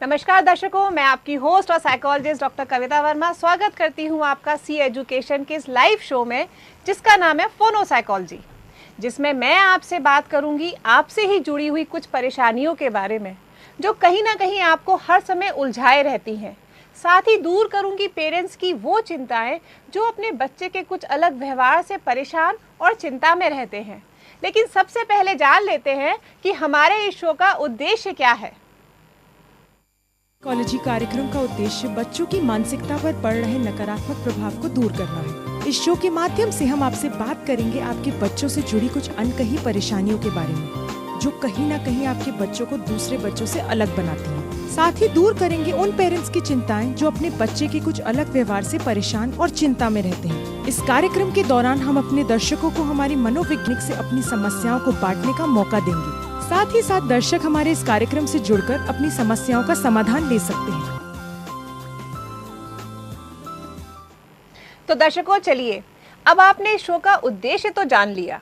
नमस्कार दर्शकों, मैं आपकी होस्ट और साइकोलॉजिस्ट डॉक्टर कविता वर्मा स्वागत करती हूं आपका सी एजुकेशन के इस लाइव शो में जिसका नाम है फोनो साइकोलॉजी, जिसमें मैं आपसे बात करूंगी आपसे ही जुड़ी हुई कुछ परेशानियों के बारे में जो कहीं ना कहीं आपको हर समय उलझाए रहती हैं। साथ ही दूर करूंगी पेरेंट्स की वो चिंताएं जो अपने बच्चे के कुछ अलग व्यवहार से परेशान और चिंता में रहते हैं। लेकिन सबसे पहले जान लेते हैं कि हमारे इस शो का उद्देश्य क्या है। साइकोलॉजी कार्यक्रम का उद्देश्य बच्चों की मानसिकता पर पड़ रहे नकारात्मक प्रभाव को दूर करना है। इस शो के माध्यम से हम आपसे बात करेंगे आपके बच्चों से जुड़ी कुछ अनकही परेशानियों के बारे में, जो कहीं ना कहीं आपके बच्चों को दूसरे बच्चों से अलग बनाती हैं। साथ ही दूर करेंगे उन पेरेंट्स की चिंताएं जो अपने बच्चे के कुछ अलग व्यवहार से परेशान और चिंता में रहते हैं। इस कार्यक्रम के दौरान हम अपने दर्शकों को हमारी मनोवैज्ञानिक से अपनी समस्याओं को बांटने का मौका देंगे। साथ ही साथ दर्शक हमारे इस कार्यक्रम से जुड़कर अपनी समस्याओं का समाधान ले सकते हैं। तो दर्शकों, चलिए, अब आपने इस शो का उद्देश्य तो जान लिया।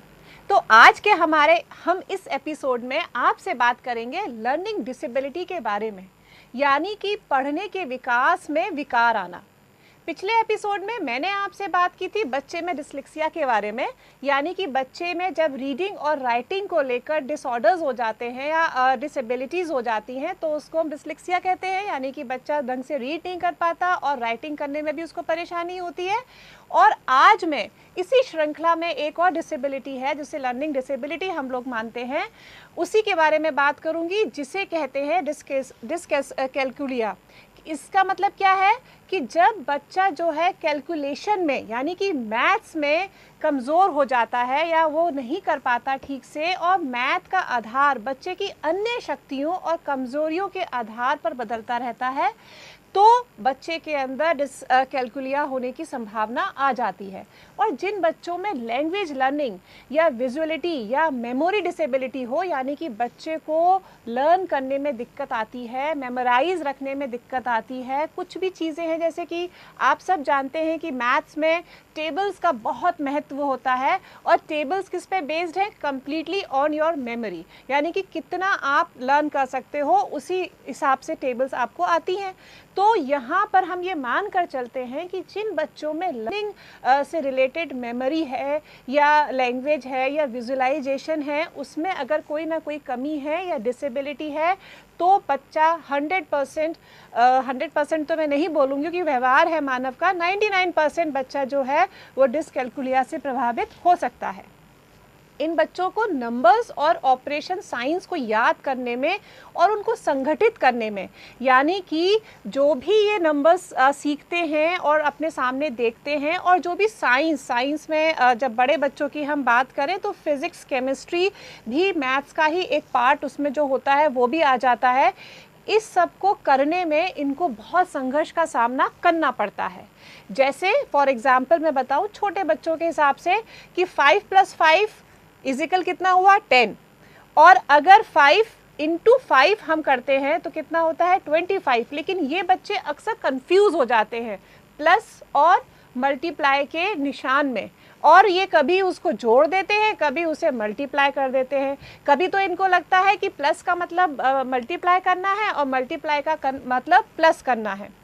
तो आज के हम इस एपिसोड में आपसे बात करेंगे लर्निंग डिसेबिलिटी के बारे में, यानी कि पढ़ने के विकास में विकार आना। पिछले एपिसोड में मैंने आपसे बात की थी बच्चे में डिस्लेक्सिया के बारे में, यानी कि बच्चे में जब रीडिंग और राइटिंग को लेकर डिसऑर्डर्स हो जाते हैं या डिसेबिलिटीज़ हो जाती हैं तो उसको हम डिस्लेक्सिया कहते हैं, यानी कि बच्चा ढंग से रीड नहीं कर पाता और राइटिंग करने में भी उसको परेशानी होती है। और आज मैं इसी श्रृंखला में एक और डिसेबिलिटी है जिसे लर्निंग डिसेबिलिटी हम लोग मानते हैं, उसी के बारे में बात करूँगी, जिसे कहते हैं डिस्कैल्कुलिया। इसका मतलब क्या है कि जब बच्चा जो है कैलकुलेशन में यानी कि मैथ्स में कमज़ोर हो जाता है या वो नहीं कर पाता ठीक से, और मैथ का आधार बच्चे की अन्य शक्तियों और कमज़ोरियों के आधार पर बदलता रहता है, तो बच्चे के अंदर डिसकैल्कुलिया होने की संभावना आ जाती है। और जिन बच्चों में लैंग्वेज लर्निंग या विजुअलिटी या मेमोरी डिसेबिलिटी हो, यानी कि बच्चे को लर्न करने में दिक्कत आती है, मेमोराइज रखने में दिक्कत आती है, कुछ भी चीज़ें हैं, जैसे कि आप सब जानते हैं कि मैथ्स में टेबल्स का बहुत महत्व होता है, और टेबल्स किस पे बेस्ड है? कम्प्लीटली ऑन योर मेमोरी, यानी कि कितना आप लर्न कर सकते हो उसी हिसाब से टेबल्स आपको आती हैं। तो यहाँ पर हम ये मान कर चलते हैं कि जिन बच्चों में लर्निंग से रिलेटेड मेमोरी है या लैंग्वेज है या विजुअलाइजेशन है, उसमें अगर कोई ना कोई कमी है या डिसेबिलिटी है, तो बच्चा 100% तो मैं नहीं बोलूँगी क्योंकि व्यवहार है मानव का, 99% बच्चा जो है वो डिसकैल्कुलिया से प्रभावित हो सकता है। इन बच्चों को नंबर्स और ऑपरेशन साइंस को याद करने में और उनको संगठित करने में, यानी कि जो भी ये नंबर्स सीखते हैं और अपने सामने देखते हैं, और जो भी साइंस में जब बड़े बच्चों की हम बात करें तो फिज़िक्स, केमिस्ट्री भी मैथ्स का ही एक पार्ट उसमें जो होता है वो भी आ जाता है। इस सब को करने में इनको बहुत संघर्ष का सामना करना पड़ता है। जैसे फॉर एग्ज़ाम्पल मैं बताऊँ छोटे बच्चों के हिसाब से कि 5 + 5 इजिकल कितना हुआ? 10। और अगर 5 × 5 हम करते हैं तो कितना होता है? 25। लेकिन ये बच्चे अक्सर कंफ्यूज हो जाते हैं प्लस और मल्टीप्लाई के निशान में, और ये कभी उसको जोड़ देते हैं, कभी उसे मल्टीप्लाई कर देते हैं। कभी तो इनको लगता है कि प्लस का मतलब मल्टीप्लाई करना है और मल्टीप्लाई का मतलब प्लस करना है,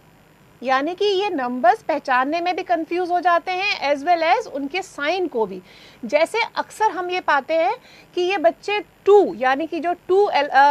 यानी कि ये नंबर्स पहचानने में भी कंफ्यूज हो जाते हैं एज वेल एज उनके साइन को भी। जैसे अक्सर हम ये पाते हैं कि ये बच्चे 2 यानी कि जो 2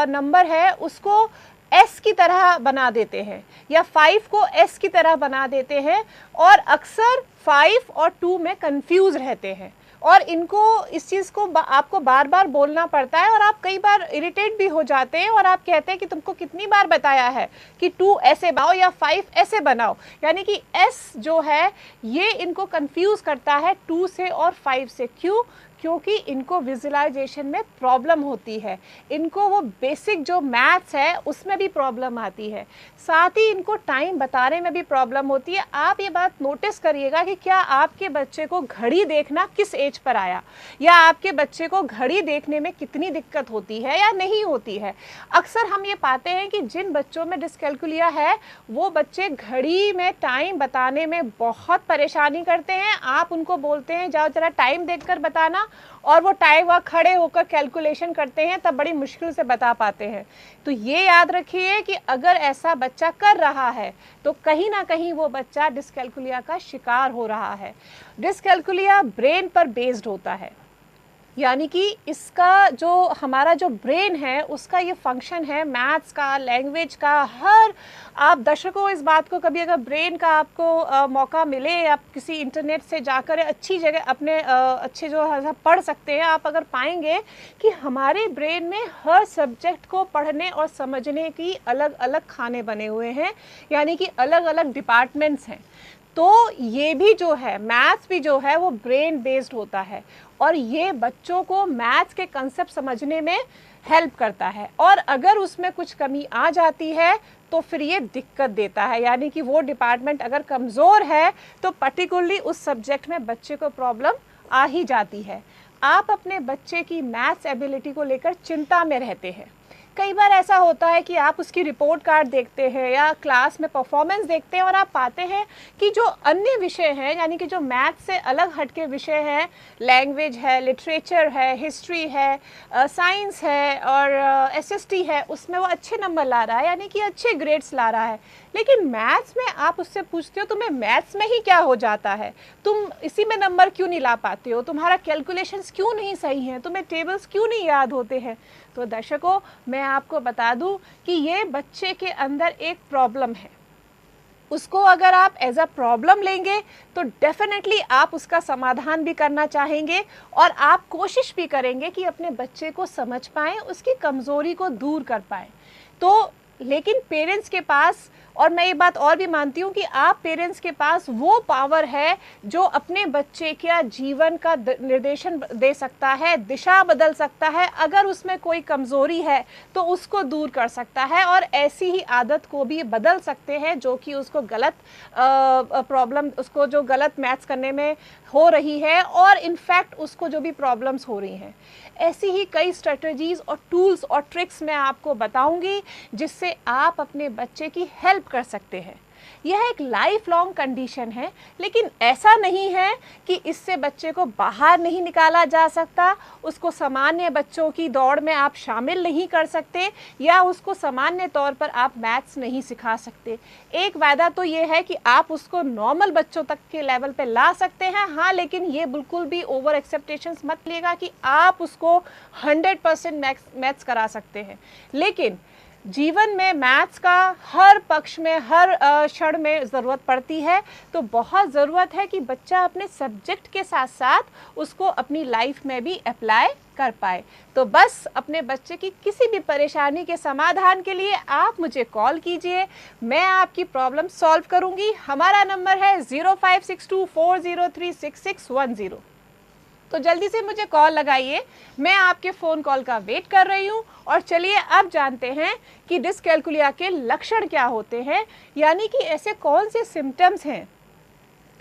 नंबर है उसको एस की तरह बना देते हैं या 5 को एस की तरह बना देते हैं, और अक्सर 5 और 2 में कंफ्यूज रहते हैं, और इनको इस चीज़ को आपको बार बार बोलना पड़ता है, और आप कई बार इरिटेट भी हो जाते हैं और आप कहते हैं कि तुमको कितनी बार बताया है कि 2 ऐसे बनाओ या 5 ऐसे बनाओ, यानी कि एस जो है ये इनको कंफ्यूज करता है 2 से और 5 से। क्यों? क्योंकि इनको विजुअलाइजेशन में प्रॉब्लम होती है, इनको वो बेसिक जो मैथ्स है उसमें भी प्रॉब्लम आती है, साथ ही इनको टाइम बताने में भी प्रॉब्लम होती है। आप ये बात नोटिस करिएगा कि क्या आपके बच्चे को घड़ी देखना किस एज पर आया, या आपके बच्चे को घड़ी देखने में कितनी दिक्कत होती है या नहीं होती है। अक्सर हम ये पाते हैं कि जिन बच्चों में डिस्कैल्कुलिया है वो बच्चे घड़ी में टाइम बताने में बहुत परेशानी करते हैं। आप उनको बोलते हैं जाओ जरा टाइम देखकर बताना, और वो टाइम वहाँ खड़े होकर कैलकुलेशन करते हैं, तब बड़ी मुश्किल से बता पाते हैं। तो ये याद रखिए कि अगर ऐसा बच्चा कर रहा है तो कहीं ना कहीं वो बच्चा डिस्कैल्कुलिया का शिकार हो रहा है। डिस्कैल्कुलिया ब्रेन पर बेस्ड होता है, यानी कि इसका जो हमारा जो ब्रेन है उसका ये फंक्शन है, मैथ्स का, लैंग्वेज का, हर आप दर्शकों इस बात को कभी अगर ब्रेन का आपको मौका मिले, आप किसी इंटरनेट से जाकर अच्छी जगह अपने अच्छे जो है पढ़ सकते हैं, आप अगर पाएंगे कि हमारे ब्रेन में हर सब्जेक्ट को पढ़ने और समझने की अलग अलग खाने बने हुए हैं, यानी कि अलग अलग डिपार्टमेंट्स हैं। तो ये भी जो है मैथ्स भी जो है वो ब्रेन बेस्ड होता है और ये बच्चों को मैथ्स के कंसेप्ट समझने में हेल्प करता है। और अगर उसमें कुछ कमी आ जाती है तो फिर ये दिक्कत देता है, यानी कि वो डिपार्टमेंट अगर कमज़ोर है तो पर्टिकुलरली उस सब्जेक्ट में बच्चे को प्रॉब्लम आ ही जाती है। आप अपने बच्चे की मैथ्स एबिलिटी को लेकर चिंता में रहते हैं। कई बार ऐसा होता है कि आप उसकी रिपोर्ट कार्ड देखते हैं या क्लास में परफॉर्मेंस देखते हैं और आप पाते हैं कि जो अन्य विषय हैं, यानी कि जो मैथ से अलग हटके विषय हैं, लैंग्वेज है, लिटरेचर है, हिस्ट्री है, साइंस है और एसएसटी है, उसमें वो अच्छे नंबर ला रहा है, यानी कि अच्छे ग्रेड्स ला रहा है। लेकिन मैथ्स में आप उससे पूछते हो तुम्हें मैथ्स में ही क्या हो जाता है, तुम इसी में नंबर क्यों नहीं ला पाते हो, तुम्हारा कैलकुलेशंस क्यों नहीं सही हैं, तुम्हें टेबल्स क्यों नहीं याद होते हैं। तो दर्शकों मैं आपको बता दूं कि ये बच्चे के अंदर एक प्रॉब्लम है। उसको अगर आप एज अ प्रॉब्लम लेंगे तो डेफिनेटली आप उसका समाधान भी करना चाहेंगे और आप कोशिश भी करेंगे कि अपने बच्चे को समझ पाएं, उसकी कमज़ोरी को दूर कर पाएं। तो लेकिन पेरेंट्स के पास, और मैं ये बात और भी मानती हूँ कि आप पेरेंट्स के पास वो पावर है जो अपने बच्चे के जीवन का निर्देशन दे सकता है, दिशा बदल सकता है, अगर उसमें कोई कमज़ोरी है तो उसको दूर कर सकता है और ऐसी ही आदत को भी बदल सकते हैं जो कि उसको गलत प्रॉब्लम, उसको जो गलत मैथ्स करने में हो रही है और इनफैक्ट उसको जो भी प्रॉब्लम्स हो रही हैं। ऐसी ही कई स्ट्रेटजीज़ और टूल्स और ट्रिक्स मैं आपको बताऊंगी जिससे आप अपने बच्चे की हेल्प कर सकते हैं। यह एक लाइफ लॉन्ग कंडीशन है, लेकिन ऐसा नहीं है कि इससे बच्चे को बाहर नहीं निकाला जा सकता, उसको सामान्य बच्चों की दौड़ में आप शामिल नहीं कर सकते या उसको सामान्य तौर पर आप मैथ्स नहीं सिखा सकते। एक वायदा तो ये है कि आप उसको नॉर्मल बच्चों तक के लेवल पे ला सकते हैं, हाँ, लेकिन ये बिल्कुल भी ओवर एक्सेप्टेशंस मत लिएगा कि आप उसको 100% मैथ्स करा सकते हैं। लेकिन जीवन में मैथ्स का हर पक्ष में, हर क्षण में ज़रूरत पड़ती है। तो बहुत ज़रूरत है कि बच्चा अपने सब्जेक्ट के साथ साथ उसको अपनी लाइफ में भी अप्लाई कर पाए। तो बस अपने बच्चे की किसी भी परेशानी के समाधान के लिए आप मुझे कॉल कीजिए, मैं आपकी प्रॉब्लम सॉल्व करूंगी। हमारा नंबर है 0562403610। तो जल्दी से मुझे कॉल लगाइए, मैं आपके फ़ोन कॉल का वेट कर रही हूँ। और चलिए अब जानते हैं कि डिस्कैल्कुलिया के लक्षण क्या होते हैं, यानी कि ऐसे कौन से सिम्टम्स हैं,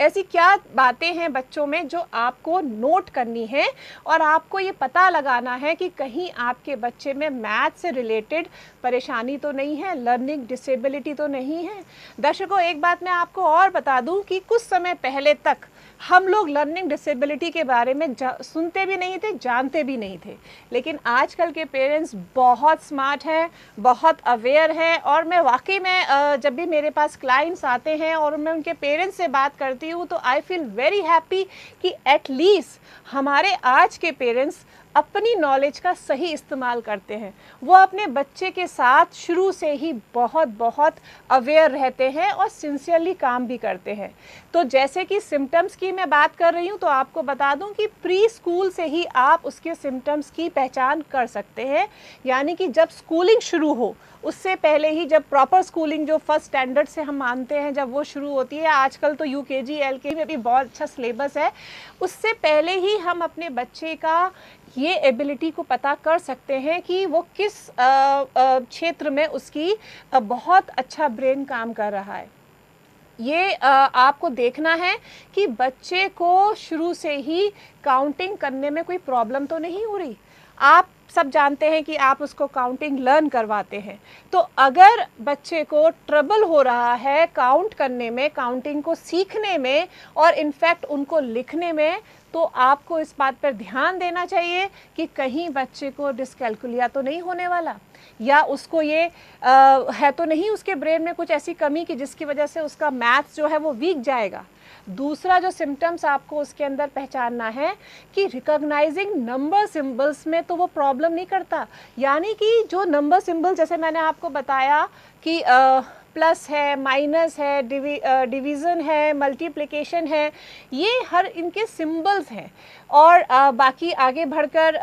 ऐसी क्या बातें हैं बच्चों में जो आपको नोट करनी है और आपको ये पता लगाना है कि कहीं आपके बच्चे में मैथ से रिलेटेड परेशानी तो नहीं है, लर्निंग डिसेबिलिटी तो नहीं है। दर्शकों एक बात मैं आपको और बता दूं कि कुछ समय पहले तक हम लोग लर्निंग डिसेबिलिटी के बारे में सुनते भी नहीं थे, जानते भी नहीं थे, लेकिन आजकल के पेरेंट्स बहुत स्मार्ट हैं, बहुत अवेयर हैं। और मैं वाकई में जब भी मेरे पास क्लाइंट्स आते हैं और मैं उनके पेरेंट्स से बात करती हूँ तो आई फील वेरी हैप्पी कि एटलीस्ट हमारे आज के पेरेंट्स अपनी नॉलेज का सही इस्तेमाल करते हैं। वो अपने बच्चे के साथ शुरू से ही बहुत अवेयर रहते हैं और सिंसियरली काम भी करते हैं। तो जैसे कि सिम्टम्स की मैं बात कर रही हूँ तो आपको बता दूँ कि प्री स्कूल से ही आप उसके सिम्टम्स की पहचान कर सकते हैं, यानी कि जब स्कूलिंग शुरू हो उससे पहले ही, जब प्रॉपर स्कूलिंग जो फर्स्ट स्टैंडर्ड से हम मानते हैं जब वो शुरू होती है, आजकल तो यूकेजी एलकेजी में भी बहुत अच्छा सिलेबस है, उससे पहले ही हम अपने बच्चे का ये एबिलिटी को पता कर सकते हैं कि वो किस क्षेत्र में उसकी बहुत अच्छा ब्रेन काम कर रहा है। ये आपको देखना है कि बच्चे को शुरू से ही काउंटिंग करने में कोई प्रॉब्लम तो नहीं हो रही। आप सब जानते हैं कि आप उसको काउंटिंग लर्न करवाते हैं। तो अगर बच्चे को ट्रबल हो रहा है काउंट करने में, काउंटिंग को सीखने में और इनफैक्ट उनको लिखने में, तो आपको इस बात पर ध्यान देना चाहिए कि कहीं बच्चे को डिस्कैल्कुलिया तो नहीं होने वाला, या उसको ये है तो नहीं उसके ब्रेन में कुछ ऐसी कमी कि जिसकी वजह से उसका मैथ्स जो है वो वीक जाएगा। दूसरा जो सिम्टम्स आपको उसके अंदर पहचानना है कि रिकॉग्नाइजिंग नंबर सिंबल्स में तो वो प्रॉब्लम नहीं करता, यानी कि जो नंबर सिंबल जैसे मैंने आपको बताया कि प्लस है, माइनस है, डिवीज़न है, मल्टीप्लिकेशन है, ये हर इनके सिंबल्स हैं। और बाकी आगे बढ़कर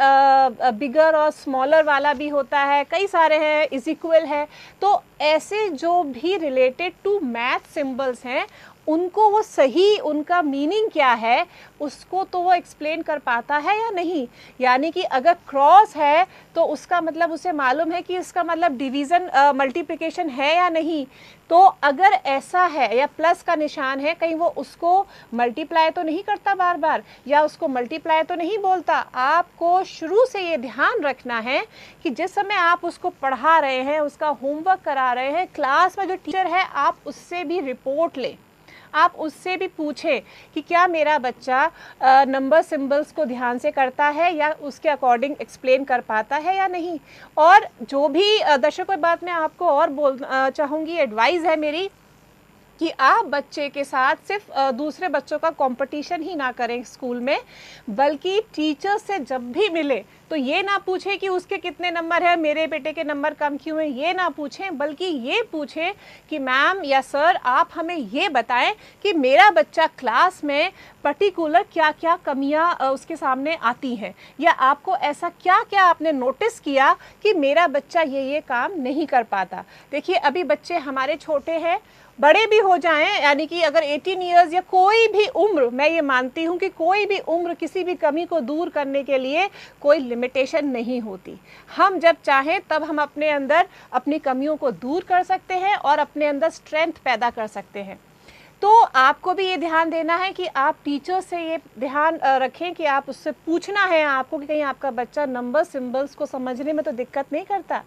बिगर और स्मॉलर वाला भी होता है, कई सारे हैं, इज इक्वल है। तो ऐसे जो भी रिलेटेड टू मैथ सिंबल्स हैं उनको वो सही उनका मीनिंग क्या है उसको तो वो एक्सप्लेन कर पाता है या नहीं। यानी कि अगर क्रॉस है तो उसका मतलब उसे मालूम है कि इसका मतलब डिवीज़न मल्टीप्लिकेशन है या नहीं। तो अगर ऐसा है या प्लस का निशान है, कहीं वो उसको मल्टीप्लाई तो नहीं करता बार बार, या उसको मल्टीप्लाई तो नहीं बोलता। आपको शुरू से ये ध्यान रखना है कि जिस समय आप उसको पढ़ा रहे हैं, उसका होमवर्क करा रहे हैं, क्लास में जो टीचर है आप उससे भी रिपोर्ट लें, आप उससे भी पूछें कि क्या मेरा बच्चा नंबर सिंबल्स को ध्यान से करता है या उसके अकॉर्डिंग एक्सप्लेन कर पाता है या नहीं। और जो भी दर्शकों, बात मैं आपको और चाहूँगी, एडवाइस है मेरी कि आप बच्चे के साथ सिर्फ दूसरे बच्चों का कंपटीशन ही ना करें स्कूल में, बल्कि टीचर से जब भी मिले तो ये ना पूछें कि उसके कितने नंबर है, मेरे बेटे के नंबर कम क्यों हैं, ये ना पूछें, बल्कि ये पूछें कि मैम या सर आप हमें ये बताएं कि मेरा बच्चा क्लास में पर्टिकुलर क्या क्या कमियां उसके सामने आती हैं, या आपको ऐसा क्या क्या आपने नोटिस किया कि मेरा बच्चा ये काम नहीं कर पाता। देखिए अभी बच्चे हमारे छोटे हैं, बड़े भी हो जाएं, यानी कि अगर 18 इयर्स या कोई भी उम्र, मैं ये मानती हूँ कि कोई भी उम्र किसी भी कमी को दूर करने के लिए कोई लिमिटेशन नहीं होती। हम जब चाहें तब हम अपने अंदर अपनी कमियों को दूर कर सकते हैं और अपने अंदर स्ट्रेंथ पैदा कर सकते हैं। तो आपको भी ये ध्यान देना है कि आप टीचर से ये ध्यान रखें कि आप उससे पूछना है आपको कि कहीं आपका बच्चा नंबर सिंबल्स को समझने में तो दिक्कत नहीं करता।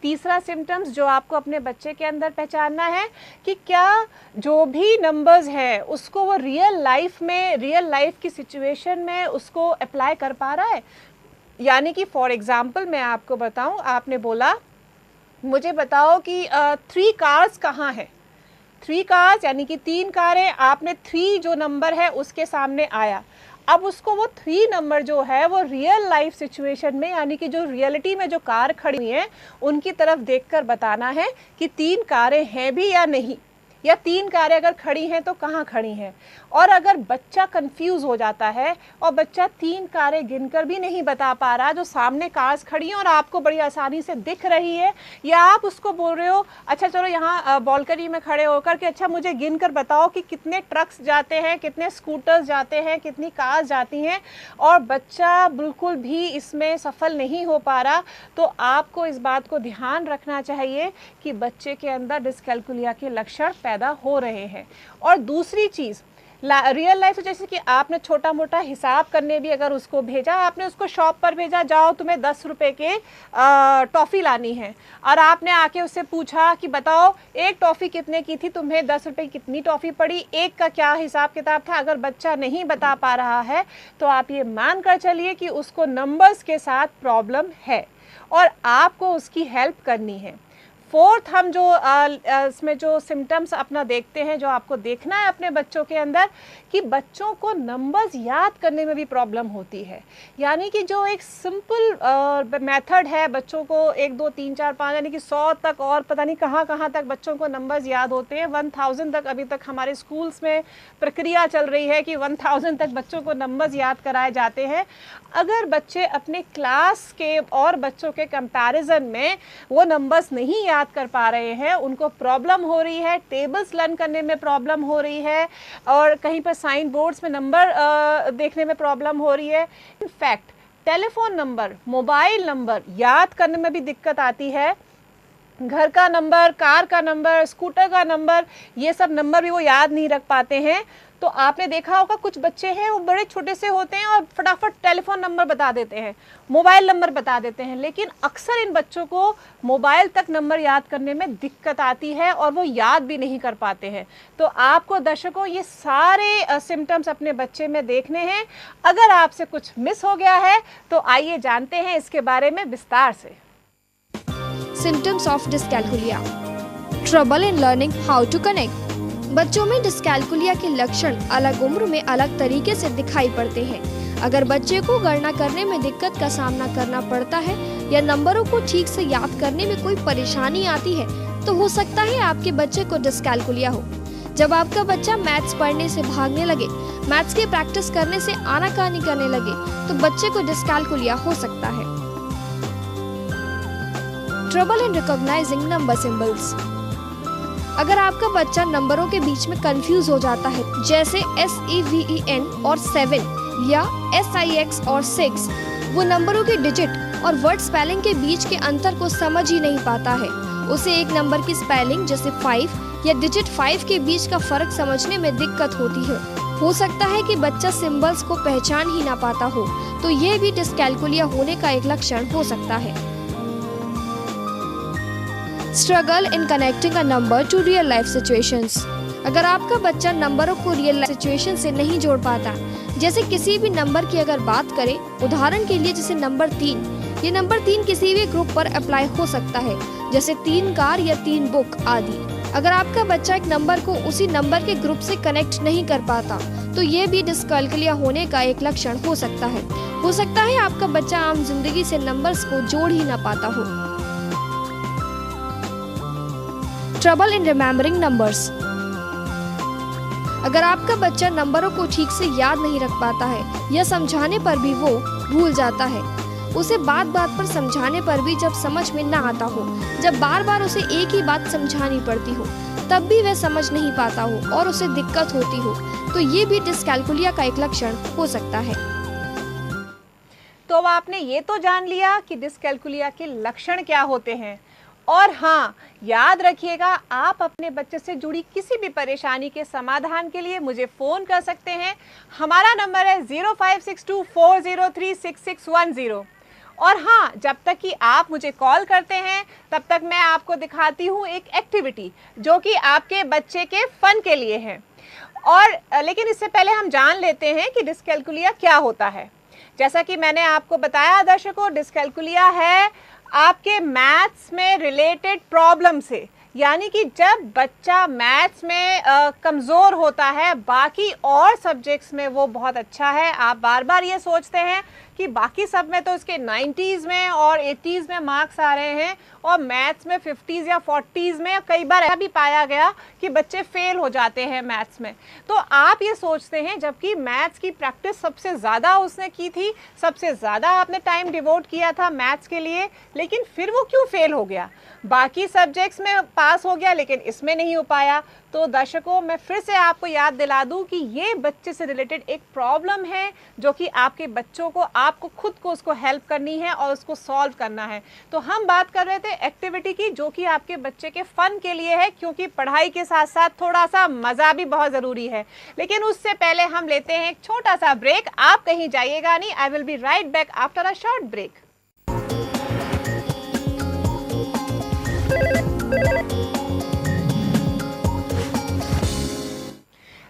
तीसरा सिम्टम्स जो आपको अपने बच्चे के अंदर पहचानना है कि क्या जो भी नंबर्स है उसको वो रियल लाइफ में, रियल लाइफ की सिचुएशन में उसको अप्लाई कर पा रहा है। यानी कि फॉर एग्जांपल मैं आपको बताऊं, आपने बोला मुझे बताओ कि 3 कार्स कहाँ है। 3 कार्स यानी कि 3 कारें, आपने 3 जो नंबर है उसके सामने आया। अब उसको वो 3 नंबर जो है वो रियल लाइफ सिचुएशन में, यानी कि जो रियलिटी में जो कार खड़ी हुई हैं उनकी तरफ देखकर बताना है कि 3 कारें हैं भी या नहीं, या 3 कारें अगर खड़ी हैं तो कहाँ खड़ी हैं। और अगर बच्चा कंफ्यूज हो जाता है और बच्चा 3 कारें गिनकर भी नहीं बता पा रहा, जो सामने कार्स खड़ी हैं और आपको बड़ी आसानी से दिख रही है, या आप उसको बोल रहे हो अच्छा चलो यहाँ बालकनी में खड़े होकर के अच्छा मुझे गिनकर बताओ कि कितने ट्रक्स जाते हैं, कितने स्कूटर्स जाते हैं, कितनी कार्स जाती हैं, और बच्चा बिल्कुल भी इसमें सफल नहीं हो पा रहा, तो आपको इस बात को ध्यान रखना चाहिए कि बच्चे के अंदर डिस्कैल्कुलिया के लक्षण पैदा हो रहे हैं। और दूसरी चीज़, रियल लाइफ, जैसे कि आपने छोटा मोटा हिसाब करने भी अगर उसको भेजा, आपने उसको शॉप पर भेजा, जाओ तुम्हें 10 रुपए के टॉफ़ी लानी है, और आपने आके उससे पूछा कि बताओ एक टॉफ़ी कितने की थी, तुम्हें 10 रुपए की कितनी टॉफ़ी पड़ी, एक का क्या हिसाब किताब था। अगर बच्चा नहीं बता पा रहा है तो आप ये मान कर चलिए कि उसको नंबर्स के साथ प्रॉब्लम है और आपको उसकी हेल्प करनी है। फोर्थ, हम जो इसमें जो सिम्टम्स अपना देखते हैं, जो आपको देखना है अपने बच्चों के अंदर, कि बच्चों को नंबर्स याद करने में भी प्रॉब्लम होती है। यानी कि जो एक सिंपल मेथड है बच्चों को 1 2 3 4 5 यानी कि 100 तक, और पता नहीं कहाँ कहाँ तक बच्चों को नंबर्स याद होते हैं, 1000 तक अभी तक हमारे स्कूल्स में प्रक्रिया चल रही है कि 1000 तक बच्चों को नंबर्स याद कराए जाते हैं। अगर बच्चे अपने क्लास के और बच्चों के कंपैरिजन में वो नंबर्स नहीं याद कर पा रहे हैं, उनको प्रॉब्लम हो रही है, टेबल्स लर्न करने में प्रॉब्लम हो रही है, और कहीं पर साइन बोर्ड्स में नंबर देखने में प्रॉब्लम हो रही है, in fact telephone number, mobile number याद करने में भी दिक्कत आती है, घर का नंबर, कार का नंबर, स्कूटर का नंबर, ये सब नंबर भी वो याद नहीं रख पाते हैं। तो आपने देखा होगा कुछ बच्चे हैं वो बड़े छोटे से होते हैं और फटाफट टेलीफोन नंबर बता देते हैं, मोबाइल नंबर बता देते हैं, लेकिन अक्सर इन बच्चों को मोबाइल तक नंबर याद करने में दिक्कत आती है और वो याद भी नहीं कर पाते हैं। तो आपको दर्शकों ये सारे सिम्टम्स अपने बच्चे में देखने हैं। अगर आपसे कुछ मिस हो गया है तो आइए जानते हैं इसके बारे में विस्तार से। Symptoms of dyscalculia. Trouble in learning how to connect. बच्चों में डिस्कैल्कुलिया के लक्षण अलग उम्र में अलग तरीके से दिखाई पड़ते हैं। अगर बच्चे को गणना करने में दिक्कत का सामना करना पड़ता है या नंबरों को ठीक से याद करने में कोई परेशानी आती है तो हो सकता है आपके बच्चे को डिस्कैल्कुलिया हो। जब आपका बच्चा मैथ्स पढ़ने से भागने लगे, मैथ्स की प्रैक्टिस करने से आनाकानी करने लगे तो बच्चे को डिस्कैल्कुलिया हो सकता है। Trouble in recognising number symbols. अगर आपका बच्चा नंबरों के बीच में कंफ्यूज हो जाता है, जैसे SEVEN और 7 या SIX और 6, वो नंबरों के डिजिट और वर्ड स्पेलिंग के बीच के अंतर को समझ ही नहीं पाता है। उसे एक नंबर की स्पेलिंग जैसे 5 या डिजिट 5 के बीच का फर्क समझने में दिक्कत होती है। हो सकता है कि बच्चा सिंबल्स को पहचान ही ना पाता हो, तो ये भी डिस्कैल्कुलिया होने का एक लक्षण हो सकता है। Struggle in connecting a number two real life situations. अगर आपका बच्चा नंबरों को रियल लाइफ सिचुएशन से नहीं जोड़ पाता, जैसे किसी भी नंबर की अगर बात करें, उदाहरण के लिए जैसे नंबर 3, ये नंबर 3 किसी भी ग्रुप पर अप्लाई हो सकता है, जैसे 3 कार या 3 बुक आदि। अगर आपका बच्चा एक नंबर को उसी नंबर के ग्रुप से कनेक्ट नहीं कर पाता, तो ये भी डिस्कैल्कुलिया होने का एक लक्षण हो सकता है। हो सकता है आपका बच्चा आम जिंदगी से नंबर्स को जोड़ ही ना पाता हो। Trouble in remembering numbers. अगर आपका बच्चा नंबरों को ठीक से याद नहीं रख पाता है या समझाने पर भी वो भूल जाता है, उसे बात बात पर समझाने पर भी जब समझ में ना आता हो, जब बार बार उसे एक ही बात समझानी पड़ती हो, तब भी वह समझ नहीं पाता हो और उसे दिक्कत होती हो, तो ये भी डिस्कैल्कुलिया का एक लक्षण हो सकता है। तो अब आपने ये तो जान लिया कि डिस्कैल्कुलिया के लक्षण क्या होते हैं। और हाँ, याद रखिएगा, आप अपने बच्चे से जुड़ी किसी भी परेशानी के समाधान के लिए मुझे फ़ोन कर सकते हैं। हमारा नंबर है 056240366110। और हाँ, जब तक कि आप मुझे कॉल करते हैं तब तक मैं आपको दिखाती हूँ एक एक्टिविटी जो कि आपके बच्चे के फ़न के लिए है। और लेकिन इससे पहले हम जान लेते हैं कि डिस्कैल्कुलिया क्या होता है। जैसा कि मैंने आपको बताया दर्शकों, डिस्कैल्कुलिया है आपके मैथ्स में रिलेटेड प्रॉब्लम से, यानी कि जब बच्चा मैथ्स में कमज़ोर होता है, बाकी और सब्जेक्ट्स में वो बहुत अच्छा है, आप बार बार ये सोचते हैं कि बाकी सब में तो इसके 90s में और 80s में मार्क्स आ रहे हैं और मैथ्स में 50s या 40s में, कई बार ऐसा भी पाया गया कि बच्चे फेल हो जाते हैं मैथ्स में। तो आप ये सोचते हैं, जबकि मैथ्स की प्रैक्टिस सबसे ज़्यादा उसने की थी, सबसे ज़्यादा आपने टाइम डिवोट किया था मैथ्स के लिए, लेकिन फिर वो क्यों फेल हो गया? बाकी सब्जेक्ट्स में पास हो गया लेकिन इसमें नहीं हो पाया। तो दर्शकों, मैं फिर से आपको याद दिला दूं कि ये बच्चे से रिलेटेड एक प्रॉब्लम है जो कि आपके बच्चों को, आपको खुद को उसको हेल्प करनी है और उसको सॉल्व करना है। तो हम बात कर रहे थे एक्टिविटी की जो कि आपके बच्चे के फन के लिए है, क्योंकि पढ़ाई के साथ साथ थोड़ा सा मज़ा भी बहुत ज़रूरी है। लेकिन उससे पहले हम लेते हैं एक छोटा सा ब्रेक। आप कहीं जाइएगा नहीं, I will be right back after a short break.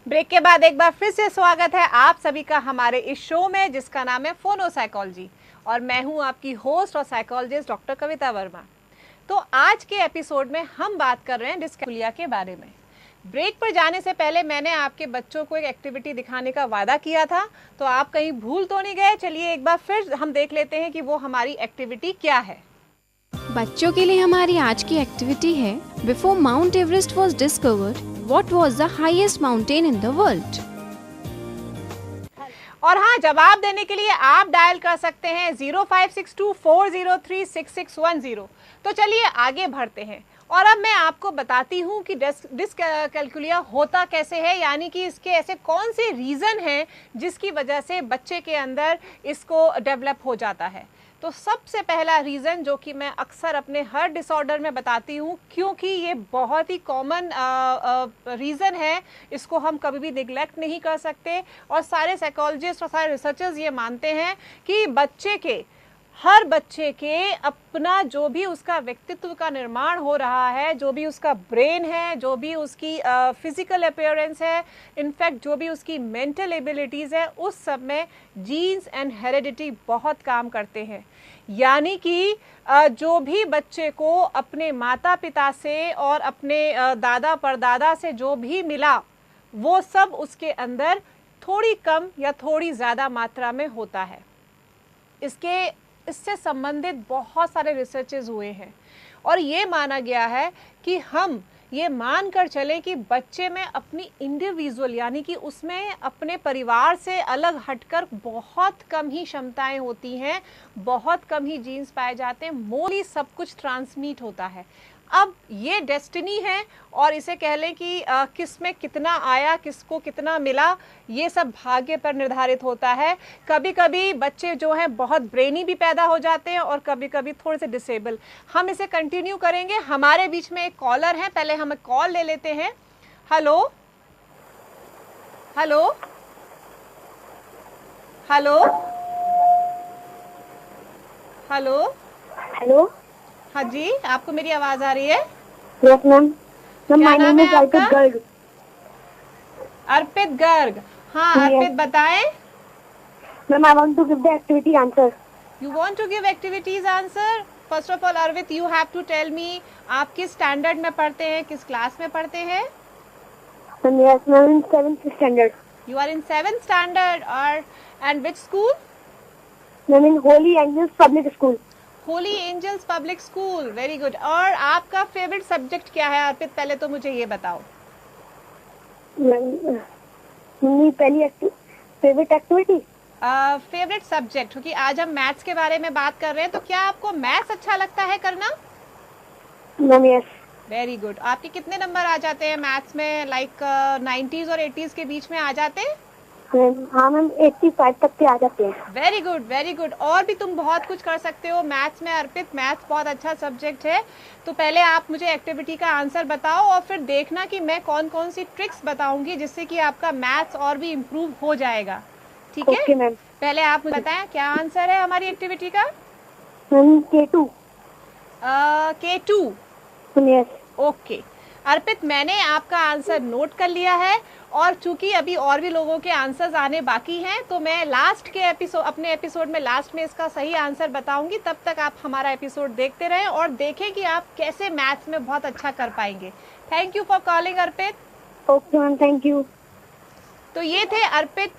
Break के बाद एक बार फिर से स्वागत है आप सभी का हमारे इस शो में जिसका नाम है फोनो साइकोलॉजी, और मैं हूं आपकी होस्ट और साइकोलॉजिस्ट डॉक्टर कविता वर्मा। तो आज के एपिसोड में हम बात कर रहे हैं डिस्कैल्कुलिया के बारे में। ब्रेक पर जाने से पहले मैंने आपके बच्चों को एक एक्टिविटी दिखाने का वादा किया था, तो आप कहीं भूल तो नहीं गए? चलिए एक बार फिर हम देख लेते हैं कि वो हमारी एक्टिविटी क्या है। बच्चों के लिए हमारी आज की एक्टिविटी है, before mount Everest was discovered, what was the highest mountain in the world. और हाँ, जवाब देने के लिए आप डायल कर सकते हैं 056240366110। तो चलिए आगे बढ़ते हैं और अब मैं आपको बताती हूँ कि डिस्कैल्कुलिया होता कैसे है, यानी कि इसके ऐसे कौन से रीज़न हैं जिसकी वजह से बच्चे के अंदर इसको डेवलप हो जाता है। तो तो सबसे पहला रीज़न जो कि मैं अक्सर अपने हर डिसऑर्डर में बताती हूँ, क्योंकि ये बहुत ही कॉमन रीज़न है, इसको हम कभी भी निगलेक्ट नहीं कर सकते। और सारे साइकोलॉजिस्ट और सारे रिसर्चर्स ये मानते हैं कि हर बच्चे के अपना जो भी उसका व्यक्तित्व का निर्माण हो रहा है, जो भी उसका ब्रेन है, जो भी उसकी फिजिकल अपीयरेंस है, इनफैक्ट जो भी उसकी मेंटल एबिलिटीज़ है, उस सब में जीन्स एंड हेरिडिटी बहुत काम करते हैं। यानी कि जो भी बच्चे को अपने माता पिता से और अपने दादा परदादा से जो भी मिला, वो सब उसके अंदर थोड़ी कम या थोड़ी ज़्यादा मात्रा में होता है। इससे संबंधित बहुत सारे रिसर्चेस हुए हैं और ये माना गया है कि हम ये मान कर चलें कि बच्चे में अपनी इंडिविजुअल यानी कि उसमें अपने परिवार से अलग हटकर बहुत कम ही क्षमताएं होती हैं, बहुत कम ही जीन्स पाए जाते हैं, मोस्टली सब कुछ ट्रांसमिट होता है। अब ये डेस्टिनी है और इसे कह लें कि किस में कितना आया, किसको कितना मिला, ये सब भाग्य पर निर्धारित होता है। कभी कभी बच्चे जो हैं बहुत ब्रेनी भी पैदा हो जाते हैं और कभी कभी थोड़े से डिसेबल। हम इसे कंटिन्यू करेंगे। हमारे बीच में एक कॉलर है, पहले हम कॉल ले लेते हैं। Hello hello hello hello hello. हाँ जी, आपको मेरी आवाज आ रही है? Yes ma'am. क्या माय नाम नेम है इज अर्पित आपका? गर्ग। अर्पित गर्ग। हाँ Yes. अर्पित बताएं। Ma'am I want to give the activity answer. You want to give activities answer? First of all, Arvit, you have to tell me आप किस स्टैंडर्ड में पढ़ते हैं, किस क्लास में पढ़ते हैं? Ma'am yes ma'am in 7th standard. You are in 7th standard or and which school? Ma'am in Holy Angels Public School. Holy Angels Public School. Very good. और आपका फेवरेट सब्जेक्ट क्या है अर्पित, पहले तो मुझे ये बताओ। मेरी पहली फेवरेट एक्टिविटी फेवरेट सब्जेक्ट, क्योंकि आज हम मैथ्स के बारे में बात कर रहे हैं, तो क्या आपको मैथ्स अच्छा लगता है करना? Ma'am yes. Very good. आपके कितने नंबर आ जाते हैं मैथ्स में? लाइक 90s और 80s के बीच में आ जाते हैं? हाँ मैम 85 तक के आ जाते हैं। Very good very good. और भी तुम बहुत कुछ कर सकते हो मैथ्स में अर्पित, मैथ्स बहुत अच्छा सब्जेक्ट है। तो पहले आप मुझे एक्टिविटी का आंसर बताओ और फिर देखना कि मैं कौन कौन सी ट्रिक्स बताऊंगी जिससे कि आपका मैथ्स और भी इम्प्रूव हो जाएगा। ठीक है? Okay ma'am. पहले आप मुझे बताएं क्या आंसर है हमारी एक्टिविटी का? Ma'am K2। K2। Yes. Okay अर्पित, मैंने आपका आंसर नोट कर लिया है और चूंकि अभी और भी लोगों के आंसर्स आने बाकी हैं, तो मैं लास्ट के अपने एपिसोड में लास्ट में इसका सही आंसर बताऊंगी। तब तक आप हमारा एपिसोड देखते रहें और देखें कि आप कैसे मैथ्स में बहुत अच्छा कर पाएंगे। Thank you for calling Arpit. Okay ma'am, thank you. तो ये थे अर्पित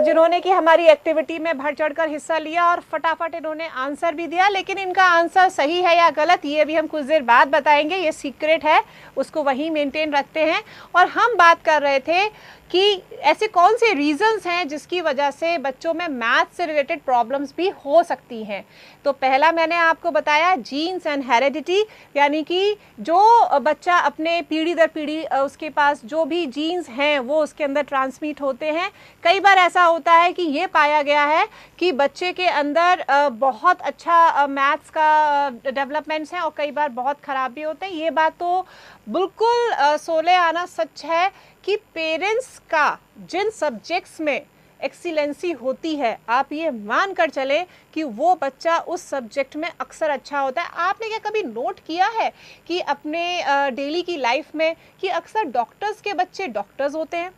जिन्होंने कि हमारी एक्टिविटी में बढ़ चढ़कर हिस्सा लिया और फटाफट इन्होंने आंसर भी दिया। लेकिन इनका आंसर सही है या गलत ये भी हम कुछ देर बाद बताएंगे, ये सीक्रेट है, उसको वहीं मेंटेन रखते हैं। और हम बात कर रहे थे कि ऐसे कौन से रीजंस हैं जिसकी वजह से बच्चों में मैथ्स से रिलेटेड प्रॉब्लम्स भी हो सकती हैं। तो पहला मैंने आपको बताया जीन्स एंड हेरिडिटी, यानी कि जो बच्चा अपने पीढ़ी दर पीढ़ी उसके पास जो भी जीन्स हैं वो उसके अंदर ट्रांसमिट होते हैं। कई बार ऐसा होता है कि ये पाया गया है कि बच्चे के अंदर बहुत अच्छा मैथ्स का डेवलपमेंट्स हैं और कई बार बहुत ख़राब भी होते हैं। ये बात तो बिल्कुल सोले आना सच है कि पेरेंट्स का जिन सब्जेक्ट्स में एक्सीलेंसी होती है, आप ये मान कर चलें कि वो बच्चा उस सब्जेक्ट में अक्सर अच्छा होता है। आपने क्या कभी नोट किया है कि अपने डेली की लाइफ में कि अक्सर डॉक्टर्स के बच्चे डॉक्टर्स होते हैं?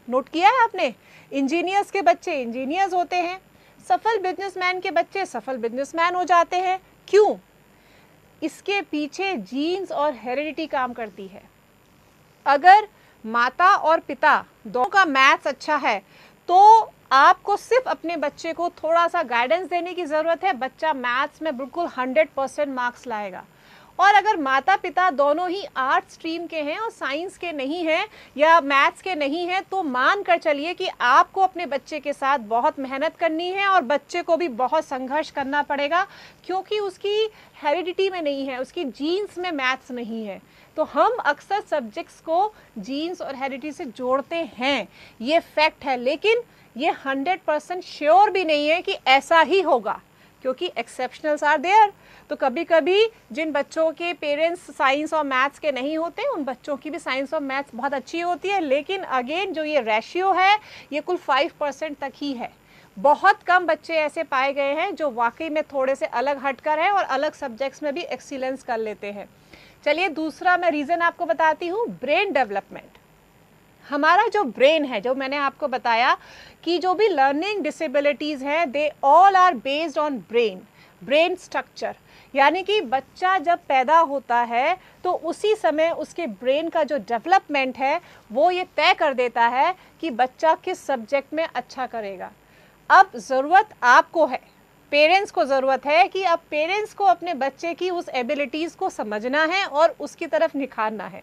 नोट किया है आपने? इंजीनियर्स के बच्चे इंजीनियर्स होते हैं, सफल बिजनेसमैन के बच्चे सफल बिजनेसमैन हो जाते हैं। क्यों? इसके पीछे जीन्स और हेरिडिटी काम करती है। अगर माता और पिता दोनों का मैथ्स अच्छा है तो आपको सिर्फ अपने बच्चे को थोड़ा सा गाइडेंस देने की ज़रूरत है, बच्चा मैथ्स में बिल्कुल 100% मार्क्स लाएगा। और अगर माता पिता दोनों ही आर्ट स्ट्रीम के हैं और साइंस के नहीं हैं या मैथ्स के नहीं हैं, तो मान कर चलिए कि आपको अपने बच्चे के साथ बहुत मेहनत करनी है और बच्चे को भी बहुत संघर्ष करना पड़ेगा, क्योंकि उसकी हेरिडिटी में नहीं है, उसकी जीन्स में मैथ्स नहीं है। तो हम अक्सर सब्जेक्ट्स को जीन्स और हेरिडिटी से जोड़ते हैं, ये फैक्ट है। लेकिन ये 100% श्योर भी नहीं है कि ऐसा ही होगा, क्योंकि एक्सेप्शनल्स आर देयर। तो कभी कभी जिन बच्चों के पेरेंट्स साइंस और मैथ्स के नहीं होते, उन बच्चों की भी साइंस और मैथ्स बहुत अच्छी होती है, लेकिन अगेन जो ये रेशियो है ये कुल 5% तक ही है। बहुत कम बच्चे ऐसे पाए गए हैं जो वाकई में थोड़े से अलग हटकर हैं और अलग सब्जेक्ट्स में भी एक्सीलेंस कर लेते हैं। चलिए दूसरा मैं रीज़न आपको बताती हूँ, ब्रेन डेवलपमेंट। हमारा जो ब्रेन है, जो मैंने आपको बताया कि जो भी लर्निंग डिसेबिलिटीज़ हैं they all are based on brain structure. यानी कि बच्चा जब पैदा होता है तो उसी समय उसके ब्रेन का जो डेवलपमेंट है वो ये तय कर देता है कि बच्चा किस सब्जेक्ट में अच्छा करेगा। अब ज़रूरत आपको है, पेरेंट्स को ज़रूरत है कि अब पेरेंट्स को अपने बच्चे की उस एबिलिटीज़ को समझना है और उसकी तरफ निखारना है।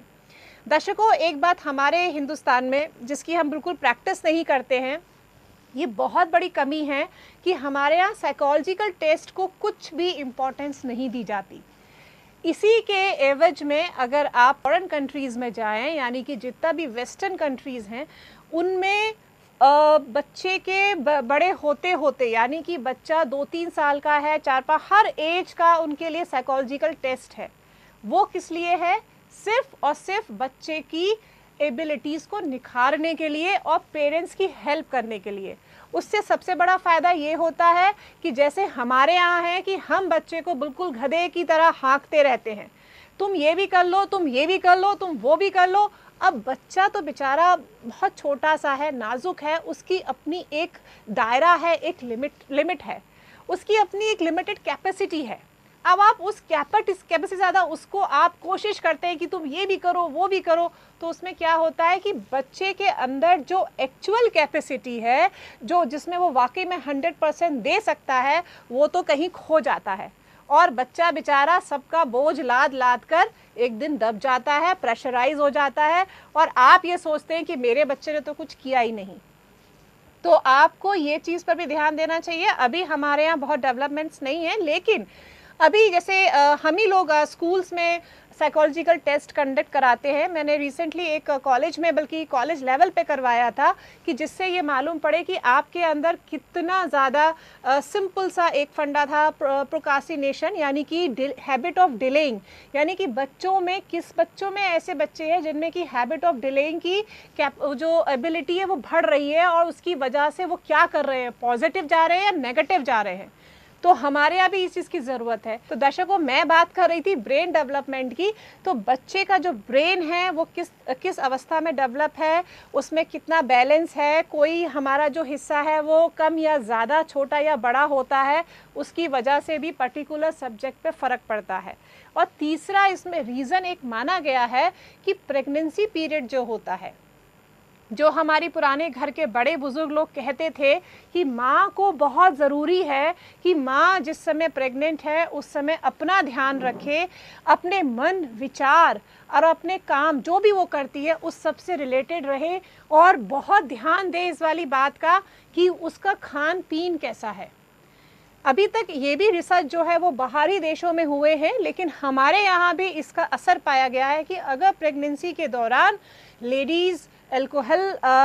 दर्शकों, एक बात हमारे हिंदुस्तान में जिसकी हम बिल्कुल प्रैक्टिस नहीं करते हैं, ये बहुत बड़ी कमी है कि हमारे यहाँ साइकोलॉजिकल टेस्ट को कुछ भी इम्पोर्टेंस नहीं दी जाती। इसी के एवज में अगर आप फॉरेन कंट्रीज़ में जाएं, यानी कि जितना भी वेस्टर्न कंट्रीज़ हैं उनमें बच्चे के बड़े होते होते, यानी कि बच्चा 2-3 साल का है, 4-5, हर एज का उनके लिए साइकोलॉजिकल टेस्ट है। वो किस लिए है? सिर्फ और सिर्फ बच्चे की एबिलिटीज़ को निखारने के लिए और पेरेंट्स की हेल्प करने के लिए। उससे सबसे बड़ा फ़ायदा ये होता है कि जैसे हमारे यहाँ है कि हम बच्चे को बिल्कुल गधे की तरह हाँकते रहते हैं, तुम ये भी कर लो, तुम ये भी कर लो, तुम वो भी कर लो। अब बच्चा तो बेचारा बहुत छोटा सा है, नाजुक है, उसकी अपनी एक दायरा है, एक लिमिट है, उसकी अपनी एक लिमिटेड कैपेसिटी है। अब आप उस कैपेसिटी से ज़्यादा उसको आप कोशिश करते हैं कि तुम ये भी करो, वो भी करो, तो उसमें क्या होता है कि बच्चे के अंदर जो एक्चुअल कैपेसिटी है, जो जिसमें वो वाकई में 100% दे सकता है, वो तो कहीं खो जाता है और बच्चा बेचारा सबका बोझ लाद लाद कर एक दिन दब जाता है, प्रेशराइज हो जाता है और आप ये सोचते हैं कि मेरे बच्चे ने तो कुछ किया ही नहीं। तो आपको ये चीज़ पर भी ध्यान देना चाहिए। अभी हमारे यहाँ बहुत डेवलपमेंट्स नहीं है, लेकिन अभी जैसे हम ही लोग स्कूल्स में साइकोलॉजिकल टेस्ट कंडक्ट कराते हैं। मैंने रिसेंटली एक कॉलेज में, बल्कि कॉलेज लेवल पे करवाया था, कि जिससे ये मालूम पड़े कि आपके अंदर कितना ज़्यादा सिंपल सा एक फंडा था, प्रोक्रास्टिनेशन, यानी कि हैबिट ऑफ डिलेइंग। यानी कि बच्चों में ऐसे बच्चे हैं जिनमें की हैबिट ऑफ डिलेइंग की जो एबिलिटी है वो बढ़ रही है और उसकी वजह से वो क्या कर रहे हैं, पॉजिटिव जा रहे हैं या नेगेटिव जा रहे हैं। तो हमारे यहाँ भी इस चीज़ की ज़रूरत है। तो दर्शकों, मैं बात कर रही थी ब्रेन डेवलपमेंट की। तो बच्चे का जो ब्रेन है वो किस अवस्था में डेवलप है, उसमें कितना बैलेंस है, कोई हमारा जो हिस्सा है वो कम या ज़्यादा, छोटा या बड़ा होता है, उसकी वजह से भी पर्टिकुलर सब्जेक्ट पे फ़र्क पड़ता है। और तीसरा इसमें रीज़न एक माना गया है कि प्रेगनेंसी पीरियड जो होता है, जो हमारी पुराने घर के बड़े बुजुर्ग लोग कहते थे कि माँ को बहुत ज़रूरी है कि माँ जिस समय प्रेग्नेंट है उस समय अपना ध्यान रखे, अपने मन, विचार और अपने काम जो भी वो करती है उस सब से रिलेटेड रहे और बहुत ध्यान दे इस वाली बात का कि उसका खान पीन कैसा है। अभी तक ये भी रिसर्च जो है वो बाहरी देशों में हुए हैं, लेकिन हमारे यहाँ भी इसका असर पाया गया है कि अगर प्रेगनेंसी के दौरान लेडीज़ अल्कोहल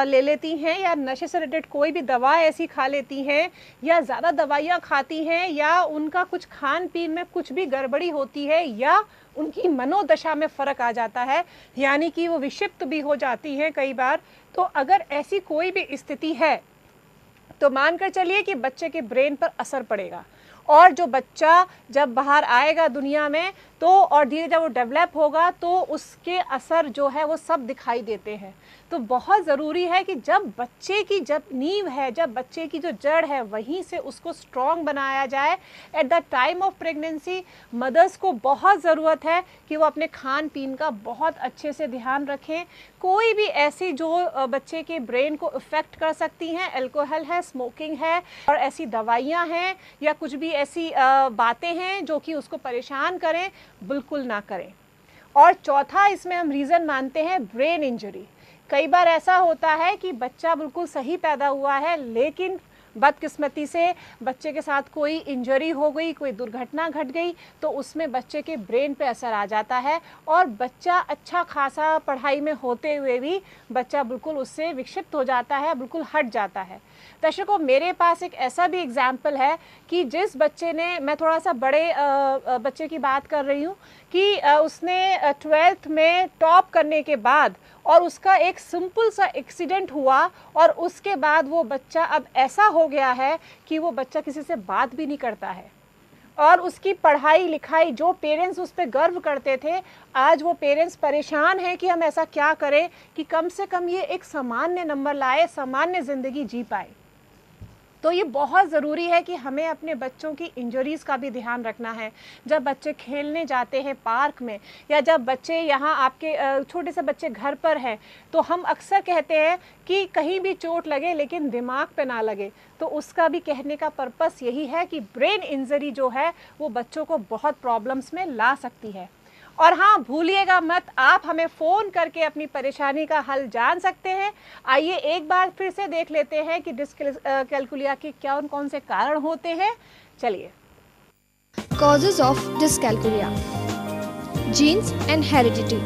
ले लेती हैं या नशे से रिलेटेड कोई भी दवा ऐसी खा लेती हैं या ज़्यादा दवाइयाँ खाती हैं या उनका कुछ खान पीन में कुछ भी गड़बड़ी होती है या उनकी मनोदशा में फ़र्क आ जाता है, यानी कि वो विक्षिप्त भी हो जाती हैं कई बार, तो अगर ऐसी कोई भी स्थिति है तो मानकर चलिए कि बच्चे के ब्रेन पर असर पड़ेगा। और जो बच्चा जब बाहर आएगा दुनिया में तो और धीरे जब वो डेवलप होगा तो उसके असर जो है वो सब दिखाई देते हैं। तो बहुत ज़रूरी है कि जब बच्चे की जब नींव है, जब बच्चे की जो जड़ है वहीं से उसको स्ट्रॉन्ग बनाया जाए। At the time of pregnancy mothers को बहुत ज़रूरत है कि वो अपने खान पीन का बहुत अच्छे से ध्यान रखें। कोई भी ऐसी जो बच्चे के ब्रेन को इफ़ेक्ट कर सकती हैं, अल्कोहल है, स्मोकिंग है और ऐसी दवाइयाँ हैं या कुछ भी ऐसी बातें हैं जो कि उसको परेशान करें, बिल्कुल ना करें। और चौथा इसमें हम रीज़न मानते हैं ब्रेन इंजरी। कई बार ऐसा होता है कि बच्चा बिल्कुल सही पैदा हुआ है लेकिन बदकिस्मती से बच्चे के साथ कोई इंजरी हो गई, कोई दुर्घटना घट गई, तो उसमें बच्चे के ब्रेन पे असर आ जाता है और बच्चा अच्छा खासा पढ़ाई में होते हुए भी बच्चा बिल्कुल उससे विक्षिप्त हो जाता है, बिल्कुल हट जाता है। दर्शकों, मेरे पास एक ऐसा भी एग्जाम्पल है कि जिस बच्चे ने, मैं थोड़ा सा बड़े बच्चे की बात कर रही हूँ, कि उसने 12th में टॉप करने के बाद और उसका एक सिंपल सा एक्सीडेंट हुआ और उसके बाद वो बच्चा अब ऐसा हो गया है कि वो बच्चा किसी से बात भी नहीं करता है और उसकी पढ़ाई लिखाई, जो पेरेंट्स उस पर गर्व करते थे, आज वो पेरेंट्स परेशान हैं कि हम ऐसा क्या करें कि कम से कम ये एक सामान्य नंबर लाए, सामान्य ज़िंदगी जी पाए। तो ये बहुत ज़रूरी है कि हमें अपने बच्चों की इंजरीज़ का भी ध्यान रखना है। जब बच्चे खेलने जाते हैं पार्क में, या जब बच्चे यहाँ आपके छोटे से बच्चे घर पर हैं, तो हम अक्सर कहते हैं कि कहीं भी चोट लगे लेकिन दिमाग पे ना लगे। तो उसका भी कहने का पर्पस यही है कि ब्रेन इंजरी जो है वो बच्चों को बहुत प्रॉब्लम्स में ला सकती है। और हाँ, भूलिएगा मत, आप हमें फ़ोन करके अपनी परेशानी का हल जान सकते हैं। आइए एक बार फिर से देख लेते हैं कि डिस्कैल्कुलिया के कौन से कारण होते हैं। चलिए। Causes of dyscalculia, genes and heredity.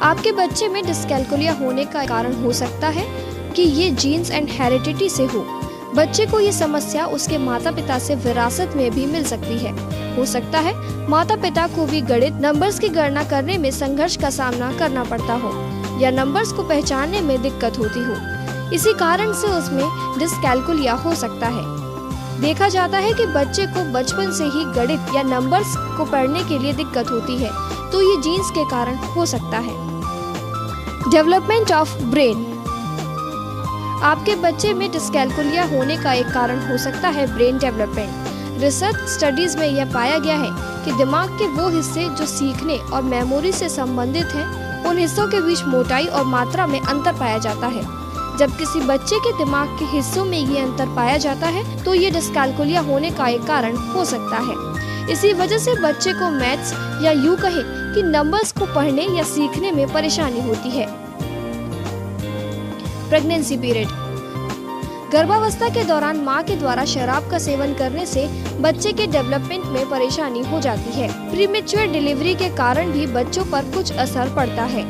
आपके बच्चे में डिस्कैल्कुलिया होने का कारण हो सकता है कि ये जीन्स एंड हेरिडिटी से हो। बच्चे को ये समस्या उसके माता पिता से विरासत में भी मिल सकती है। हो सकता है माता पिता को भी गणित नंबर्स की गणना करने में संघर्ष का सामना करना पड़ता हो या नंबर्स को पहचानने में दिक्कत होती हो। इसी कारण से उसमें डिस्कैल्कुलिया हो सकता है। देखा जाता है कि बच्चे को बचपन से ही गणित या नंबर्स को पढ़ने के लिए दिक्कत होती है, तो ये जीन्स के कारण हो सकता है। Development of brain. आपके बच्चे में डिस्कैल्कुलिया होने का एक कारण हो सकता है ब्रेन डेवलपमेंट। रिसर्च स्टडीज में यह पाया गया है कि दिमाग के वो हिस्से जो सीखने और मेमोरी से संबंधित हैं, उन हिस्सों के बीच मोटाई और मात्रा में अंतर पाया जाता है। जब किसी बच्चे के दिमाग के हिस्सों में ये अंतर पाया जाता है, तो ये डिस्कैल्कुलिया होने का एक कारण हो सकता है। इसी वजह से बच्चे को मैथ्स या यूं कहें कि नंबर्स को पढ़ने या सीखने में परेशानी होती है। Pregnancy period. गर्भावस्था के दौरान मां के द्वारा शराब का सेवन करने से बच्चे के डेवलपमेंट में परेशानी हो जाती है। प्रीमेच्योर डिलीवरी के कारण भी बच्चों पर कुछ असर पड़ता है,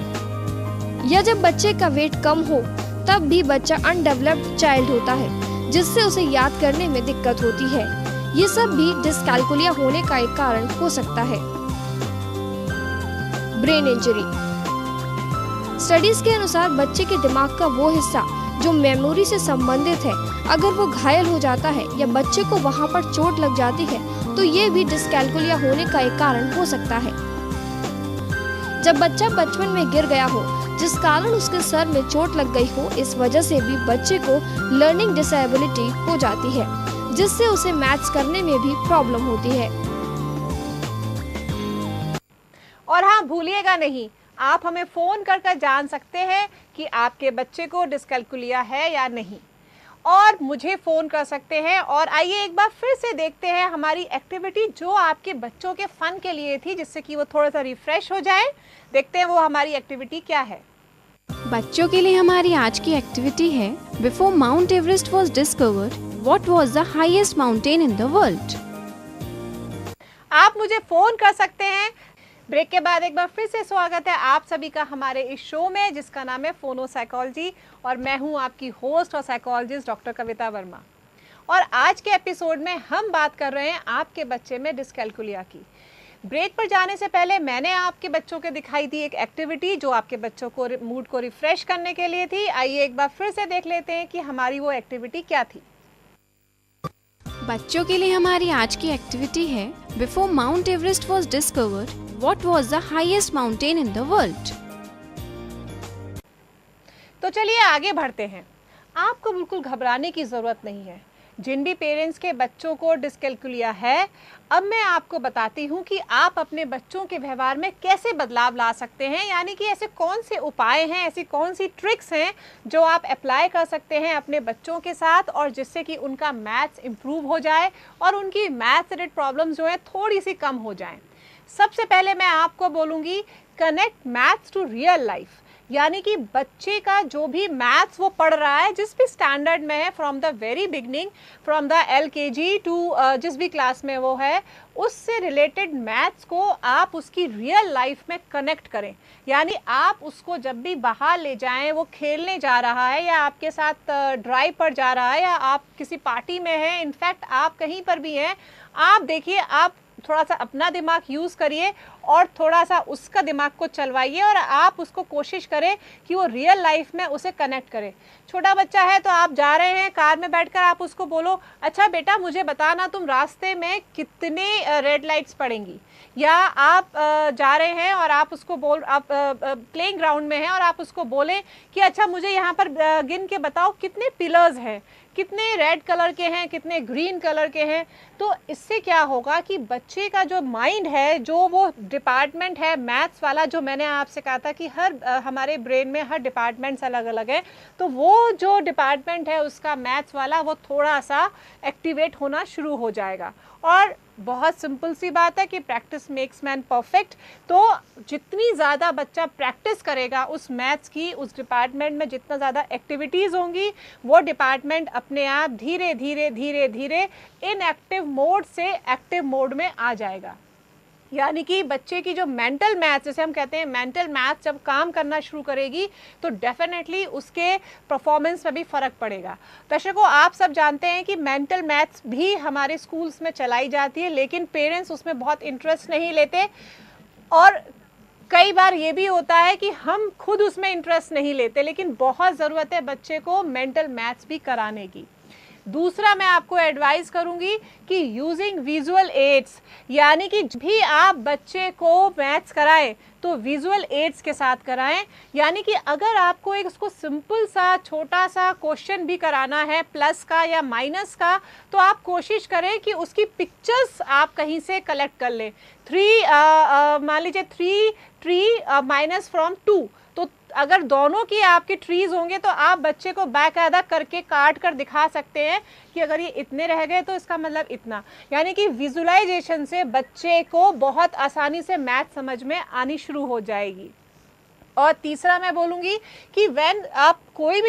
या जब बच्चे का वेट कम हो तब भी बच्चा अनडेवलप्ड चाइल्ड होता है, जिससे उसे याद करने में दिक्कत होती है। ये सब भी डिस्कैल्कुलिया होने का एक कारण हो सकता है। Brain injury. स्टडीज के अनुसार बच्चे के दिमाग का वो हिस्सा जो मेमोरी से संबंधित है, अगर वो घायल हो जाता है या बच्चे को वहाँ पर चोट लग जाती है, तो ये भी डिस्कैल्कुलिया होने का एक कारण हो सकता है। जब बच्चा बचपन में गिर गया हो, जिस कारण उसके सर में चोट लग गई हो, इस वजह से भी बच्चे को लर्निंग डिसेबिलिटी हो जाती है, जिससे उसे मैथ्स करने में भी प्रॉब्लम होती है। और हाँ, भूलिएगा नहीं, आप हमें फ़ोन कर जान सकते हैं कि आपके बच्चे को डिस्कैल्कुलिया है या नहीं, और मुझे फ़ोन कर सकते हैं। और आइए एक बार फिर से देखते हैं हमारी एक्टिविटी जो आपके बच्चों के फ़न के लिए थी, जिससे कि वो थोड़ा सा रिफ़्रेश हो जाए। देखते हैं वो हमारी एक्टिविटी क्या है। बच्चों के लिए हमारी आज की एक्टिविटी है, before mount Everest was discovered, what was the highest mountain in the world. आप मुझे फ़ोन कर सकते हैं। ब्रेक के बाद एक बार फिर से स्वागत है आप सभी का हमारे इस शो में, जिसका नाम है फोनो साइकोलॉजी, और मैं हूं आपकी होस्ट और साइकोलॉजिस्ट डॉक्टर कविता वर्मा। और आज के एपिसोड में हम बात कर रहे हैं आपके बच्चे में डिस्कैल्कुलिया की। ब्रेक पर जाने से पहले मैंने आपके बच्चों के दिखाई दी एक एक्टिविटी जो आपके बच्चों को मूड को रिफ्रेश करने के लिए थी। आइए एक बार फिर से देख लेते हैं कि हमारी वो एक्टिविटी क्या थी। बच्चों के लिए हमारी आज की एक्टिविटी है, before mount Everest was discovered, what was the highest mountain in the world. तो चलिए आगे बढ़ते हैं। आपको बिल्कुल घबराने की जरूरत नहीं है। जिन भी पेरेंट्स के बच्चों को डिस्कैल्कुलिया है, अब मैं आपको बताती हूँ कि आप अपने बच्चों के व्यवहार में कैसे बदलाव ला सकते हैं, यानी कि ऐसे कौन से उपाय हैं, ऐसी कौन सी ट्रिक्स हैं जो आप अप्लाई कर सकते हैं अपने बच्चों के साथ, और जिससे कि उनका मैथ्स इम्प्रूव हो जाए और उनकी मैथ्स रिलेटेड प्रॉब्लम्स जो है थोड़ी सी कम हो जाएं। सबसे पहले मैं आपको बोलूँगी, connect maths to real life, यानी कि बच्चे का जो भी मैथ्स वो पढ़ रहा है, जिस भी स्टैंडर्ड में है, from the very beginning, from the LKG to जिस भी क्लास में वो है, उससे रिलेटेड मैथ्स को आप उसकी रियल लाइफ में कनेक्ट करें। यानी आप उसको जब भी बाहर ले जाएं, वो खेलने जा रहा है या आपके साथ ड्राइव पर जा रहा है या आप किसी पार्टी में हैं, इनफैक्ट आप कहीं पर भी हैं, आप देखिए, आप थोड़ा सा अपना दिमाग यूज़ करिए और थोड़ा सा उसका दिमाग को चलवाइए और आप उसको कोशिश करें कि वो रियल लाइफ में उसे कनेक्ट करे। छोटा बच्चा है तो आप जा रहे हैं कार में बैठकर, आप उसको बोलो, अच्छा बेटा मुझे बताना तुम रास्ते में कितने रेड लाइट्स पड़ेंगी। या आप जा रहे हैं और आप उसको आप प्लेइंग ग्राउंड में हैं और आप उसको बोलें कि अच्छा मुझे यहाँ पर गिन के बताओ कितने पिलर्स हैं, कितने रेड कलर के हैं, कितने ग्रीन कलर के हैं। तो इससे क्या होगा कि बच्चे का जो माइंड है, जो वो डिपार्टमेंट है मैथ्स वाला, जो मैंने आपसे कहा था कि हर हमारे ब्रेन में हर डिपार्टमेंट्स अलग अलग है, तो वो जो डिपार्टमेंट है उसका मैथ्स वाला वो थोड़ा सा एक्टिवेट होना शुरू हो जाएगा। और बहुत सिंपल सी बात है कि प्रैक्टिस मेक्स मैन परफेक्ट। तो जितनी ज़्यादा बच्चा प्रैक्टिस करेगा उस मैथ्स की, उस डिपार्टमेंट में जितना ज़्यादा एक्टिविटीज़ होंगी, वो डिपार्टमेंट अपने आप धीरे धीरे धीरे धीरे इनएक्टिव मोड से एक्टिव मोड में आ जाएगा। यानी कि बच्चे की जो मेंटल मैथ्स, जैसे हम कहते हैं मेंटल मैथ्स, जब काम करना शुरू करेगी तो डेफिनेटली उसके परफॉर्मेंस में भी फ़र्क पड़ेगा। दर्शकों, आप सब जानते हैं कि मेंटल मैथ्स भी हमारे स्कूल्स में चलाई जाती है, लेकिन पेरेंट्स उसमें बहुत इंटरेस्ट नहीं लेते और कई बार ये भी होता है कि हम खुद उसमें इंटरेस्ट नहीं लेते, लेकिन बहुत ज़रूरत है बच्चे को मेंटल मैथ्स भी कराने की। दूसरा मैं आपको एडवाइस करूंगी कि यूजिंग विजुअल एड्स, यानी कि भी आप बच्चे को मैथ्स कराएं तो विजुअल एड्स के साथ कराएं। यानी कि अगर आपको एक उसको सिंपल सा छोटा सा क्वेश्चन भी कराना है प्लस का या माइनस का, तो आप कोशिश करें कि उसकी पिक्चर्स आप कहीं से कलेक्ट कर लें। मान लीजिए 3 ट्री माइनस फ्रॉम 2, तो अगर दोनों की आपके ट्रीज होंगे तो आप बच्चे को बाकायदा करके काट कर दिखा सकते हैं कि अगर ये इतने रह गए तो इसका मतलब इतना। यानी कि विजुअलाइजेशन से बच्चे को बहुत आसानी से मैथ समझ में आनी शुरू हो जाएगी। और तीसरा मैं बोलूँगी कि व्हेन आप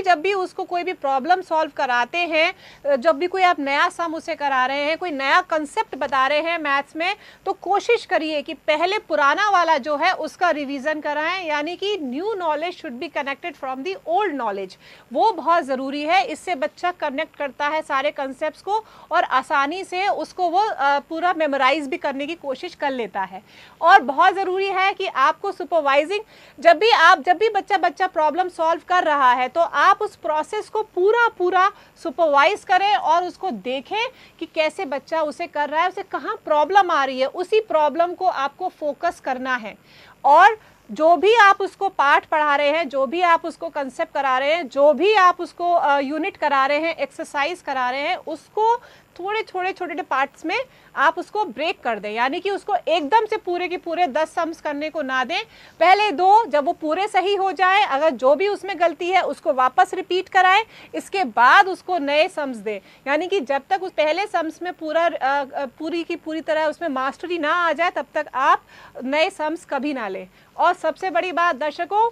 जब भी उसको कोई भी प्रॉब्लम सॉल्व कराते हैं, जब भी कोई आप नया सम उसे करा रहे हैं, कोई नया कंसेप्ट बता रहे हैं मैथ्स में, तो कोशिश करिए कि पहले पुराना वाला जो है उसका रिवीजन कराएं। यानी कि new knowledge should be connected from the old knowledge, वो बहुत ज़रूरी है। इससे बच्चा कनेक्ट करता है सारे कंसेप्ट को और आसानी से उसको वो पूरा मेमोराइज भी करने की कोशिश कर लेता है। और बहुत ज़रूरी है कि आपको सुपरवाइजिंग, जब भी बच्चा प्रॉब्लम सॉल्व कर रहा है तो आप उस प्रोसेस को पूरा सुपरवाइज करें और उसको देखें कि कैसे बच्चा उसे कर रहा है, उसे कहाँ प्रॉब्लम आ रही है, उसी प्रॉब्लम को आपको फोकस करना है। और जो भी आप उसको पाठ पढ़ा रहे हैं, जो भी आप उसको कंसेप्ट करा रहे हैं, जो भी आप उसको यूनिट करा रहे हैं, एक्सरसाइज करा रहे हैं, उसको थोड़े छोटे पार्ट्स में आप उसको ब्रेक कर दें। यानी कि उसको एकदम से पूरे के पूरे 10 सम्स करने को ना दें। पहले 2, जब वो पूरे सही हो जाए, अगर जो भी उसमें गलती है उसको वापस रिपीट कराएं, इसके बाद उसको नए सम्स दें। यानी कि जब तक उस पहले सम्स में पूरी की पूरी तरह उसमें मास्टरी ना आ जाए, तब तक आप नए सम्स कभी ना लें। और सबसे बड़ी बात दर्शकों,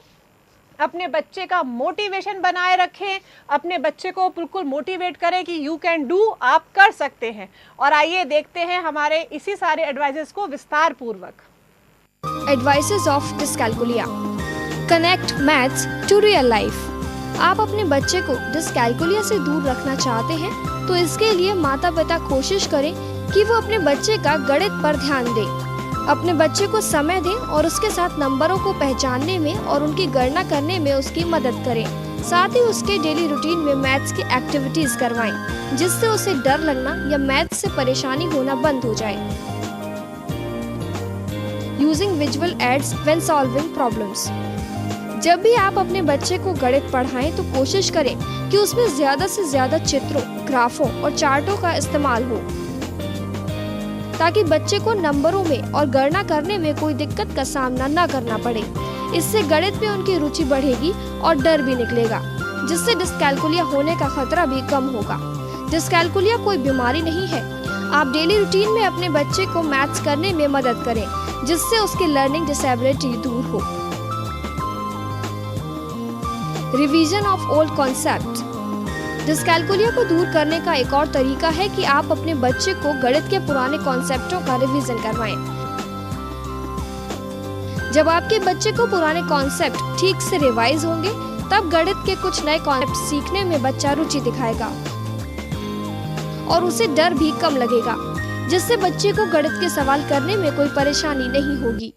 अपने बच्चे का मोटिवेशन बनाए रखें, अपने बच्चे को बिल्कुल मोटिवेट करें कि यू कैन डू, आप कर सकते हैं। और आइए देखते हैं हमारे इसी सारे एडवाइसेस को विस्तार पूर्वक। Advices of dyscalculia. Connect maths to real life. आप अपने बच्चे को डिस्कैल्कुलिया से दूर रखना चाहते हैं तो इसके लिए माता पिता कोशिश करें कि वो अपने बच्चे का गणित पर ध्यान दें। अपने बच्चे को समय दें और उसके साथ नंबरों को पहचानने में और उनकी गणना करने में उसकी मदद करें। साथ ही उसके डेली रूटीन में मैथ्स की एक्टिविटीज करवाएं, जिससे उसे डर लगना या मैथ्स से परेशानी होना बंद हो जाए। Using visual aids when solving problems. जब भी आप अपने बच्चे को गणित पढ़ाएं तो कोशिश करें कि उसमें ज्यादा से ज्यादा चित्रों, ग्राफों और चार्टों का इस्तेमाल हो, ताकि बच्चे को नंबरों में और गणना करने में कोई दिक्कत का सामना न करना पड़े। इससे गणित में उनकी रुचि बढ़ेगी और डर भी निकलेगा, जिससे डिस्कैल्कुलिया होने का खतरा भी कम होगा। डिस्कैल्कुलिया कोई बीमारी नहीं है। आप डेली रूटीन में अपने बच्चे को मैथ्स करने में मदद करें, जिससे उसकी लर्निंग डिसेबिलिटी दूर हो। Revision of old concept. Dyscalculia को दूर करने का एक और तरीका है कि आप अपने बच्चे को गणित के पुराने कॉन्सेप्टों का रिवीजन करवाएं। जब आपके बच्चे को पुराने कॉन्सेप्ट ठीक से रिवाइज होंगे, तब गणित के कुछ नए कॉन्सेप्ट सीखने में बच्चा रुचि दिखाएगा और उसे डर भी कम लगेगा, जिससे बच्चे को गणित के सवाल करने में कोई परेशानी नहीं होगी।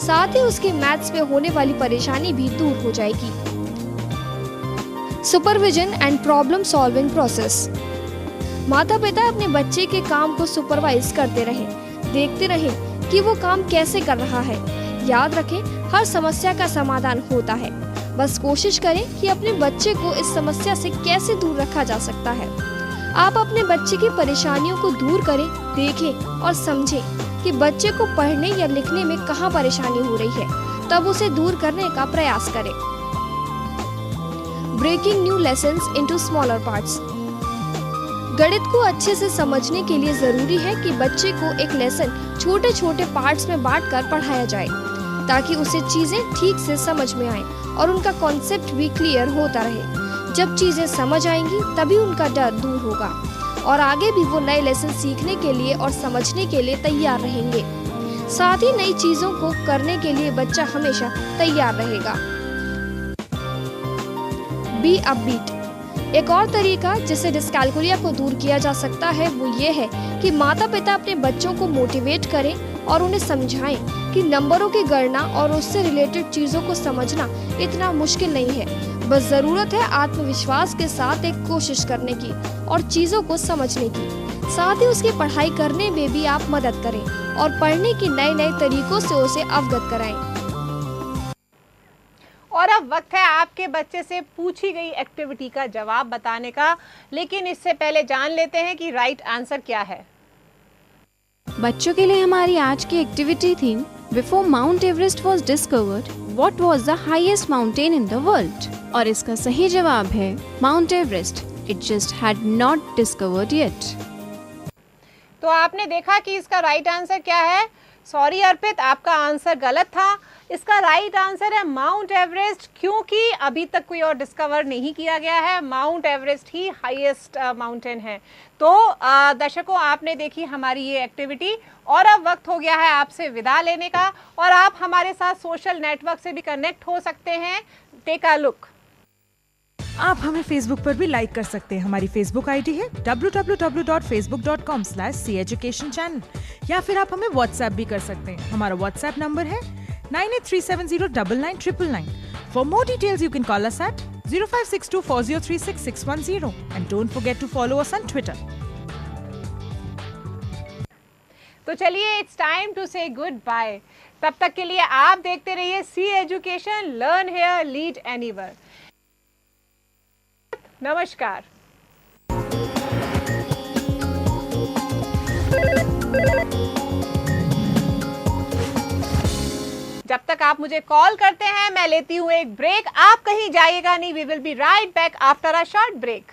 साथ ही उसकी मैथ्स में होने वाली परेशानी भी दूर हो जाएगी। Supervision and problem solving process. माता पिता अपने बच्चे के काम को सुपरवाइज करते रहें, देखते रहें कि वो काम कैसे कर रहा है। याद रखें, हर समस्या का समाधान होता है, बस कोशिश करें कि अपने बच्चे को इस समस्या से कैसे दूर रखा जा सकता है। आप अपने बच्चे की परेशानियों को दूर करें, देखें और समझें कि बच्चे को पढ़ने या लिखने में कहाँ परेशानी हो रही है, तब उसे दूर करने का प्रयास करें। Breaking new lessons into smaller parts. गणित को अच्छे से समझने के लिए जरूरी है कि बच्चे को एक लेसन छोटे छोटे पार्ट्स में बांटकर पढ़ाया जाए, ताकि उसे चीजें ठीक से समझ में आए और उनका कॉन्सेप्ट भी क्लियर होता रहे। जब चीजें समझ आएंगी, तभी उनका डर दूर होगा और आगे भी वो नए लेसन सीखने के लिए और समझने के लिए तैयार रहेंगे। साथ ही नई चीजों को करने के लिए बच्चा हमेशा तैयार रहेगा। Be upbeat. एक और तरीका जिससे डिस्कैल्कुलिया को दूर किया जा सकता है वो ये है कि माता पिता अपने बच्चों को मोटिवेट करें और उन्हें समझाएं कि नंबरों की गणना और उससे रिलेटेड चीजों को समझना इतना मुश्किल नहीं है। बस जरूरत है आत्मविश्वास के साथ एक कोशिश करने की और चीजों को समझने की। साथ ही उसकी पढ़ाई करने में भी आप मदद करें और पढ़ने के नए नए तरीकों से उसे अवगत कराएं। और अब वक्त है आपके बच्चे से पूछी गई एक्टिविटी का जवाब बताने का, लेकिन इससे पहले जान लेते हैं कि राइट आंसर क्या है। बच्चों के लिए हमारी आज की एक्टिविटी थी, before mount Everest was discovered, what was the highest mountain in the world. और इसका सही जवाब है mount Everest, it just had not discovered yet. तो आपने देखा कि इसका राइट आंसर क्या है। सॉरी अर्पित, आपका आंसर गलत था। इसका राइट आंसर है माउंट एवरेस्ट, क्योंकि अभी तक कोई और डिस्कवर नहीं किया गया है। माउंट एवरेस्ट ही हाईएस्ट माउंटेन है। तो दर्शकों, आपने देखी हमारी ये एक्टिविटी और अब वक्त हो गया है आपसे विदा लेने का। और आप हमारे साथ सोशल नेटवर्क से भी कनेक्ट हो सकते हैं। Take a look. आप हमें फेसबुक पर भी लाइक कर सकते हैं। हमारी फेसबुक आईडी है www.facebook.com/ceducation channel, या फिर आप हमें व्हाट्सएप भी कर सकते हैं। हमारा व्हाट्सएप नंबर है 9837099999. For more details, you can call us at 0562403610 and don't forget to follow us on Twitter. तो चलिए, it's time to say goodbye. तब तक के लिए आप देखते रहिए C education, learn here, lead anywhere. नमस्कार। जब तक आप मुझे कॉल करते हैं, मैं लेती हूं एक ब्रेक। आप कहीं जाइएगा नहीं, we will be right back after a short break.